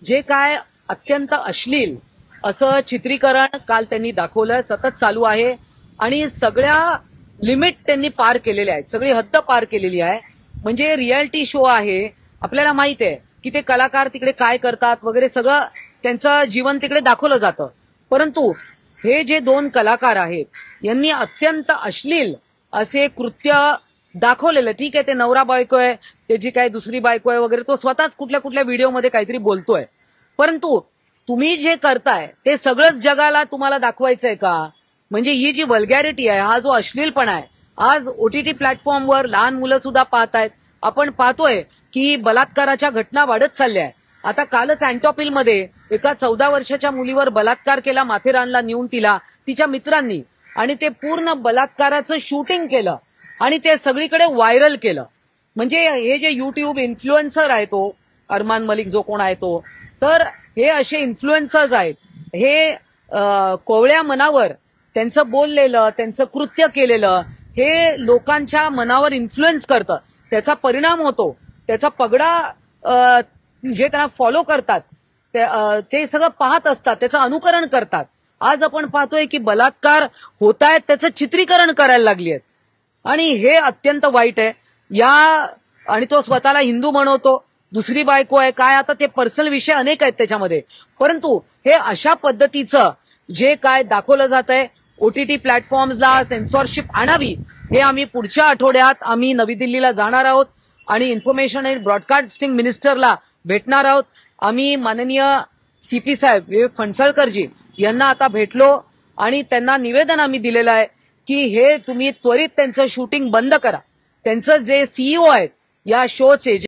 जे काय अत्यंत अश्लील असं चित्रीकरण काल त्यांनी दाखवलं, सतत चालू आहे आणि सगळ्या लिमिट त्यांनी पार केलेल्या आहेत, सगळी हद्द पार केलेली आहे. म्हणजे रियालिटी शो आहे, आपल्याला माहित आहे की ते कलाकार तिकडे काय करतात वगैरे सगळं त्यांचं जीवन तिकडे दाखवलं जातं. परंतु हे जे दोन कलाकार आहेत यांनी अत्यंत अश्लील असे कृत्य दाखवलेलं. ठीक आहे, ते नवरा बायको आहे, त्याची काय दुसरी बायको आहे वगैरे, तो स्वतःच कुठल्या कुठल्या व्हिडिओमध्ये काहीतरी बोलतोय. परंतु तुम्ही जे करताय ते सगळंच जगाला तुम्हाला दाखवायचंय का? म्हणजे ही जी वल्गॅरिटी आहे, हा जो अश्लीलपणा आहे, आज ओटीटी प्लॅटफॉर्मवर लहान मुलं सुद्धा पाहतायत. आपण पाहतोय की बलात्काराच्या घटना वाढत चालल्या आहेत. आता कालच अँटॉपिलमध्ये एका 14 वर्षाच्या मुलीवर बलात्कार केला, माथेरानला नेऊन तिच्या मित्रांनी, आणि ते पूर्ण बलात्काराचं शूटिंग केलं आणि ते सगळीकडे व्हायरल केलं. म्हणजे हे जे युट्यूब इन्फ्लुएन्सर आहे, तो अरमान मलिक जो कोण आहे तो, तर हे असे इन्फ्लुएन्सर्स आहेत. हे कोवळ्या मनावर त्यांचं बोललेलं, त्यांचं कृत्य केलेलं हे लोकांच्या मनावर इन्फ्लुएन्स करतं. त्याचा परिणाम होतो, त्याचा पगडा जे त्यांना फॉलो करतात ते सगळं पाहत असतात, त्याचं अनुकरण करतात. आज आपण पाहतोय की बलात्कार होत आहेत, त्याचं चित्रीकरण करायला लागली आहेत आणि हे अत्यंत वाईट आहे. आणि तो स्वतःला हिंदू म्हणवतो, दुसरी बायको आहे काय, आता ते पर्सनल विषय अनेक आहेत त्याच्यामध्ये. परंतु हे अशा पद्धतीचं जे काय दाखवलं जात आहे, ओटीटी प्लॅटफॉर्म्सला सेन्सॉरशिप आणावी, हे आम्ही पुढच्या आठवड्यात आम्ही नवी दिल्लीला जाणार आहोत आणि इन्फॉर्मेशन अँड ब्रॉडकास्टिंग मिनिस्टरला भेटणार आहोत. आम्ही माननीय सीपी साहेब विवेक फणसळकरजी यांना आता भेटलो आणि त्यांना निवेदन आम्ही दिलेलं आहे की हे तुम्ही त्वरित त्यांचं शूटिंग बंद करा. त्यांचं जे सीईओ आहेत या शोचे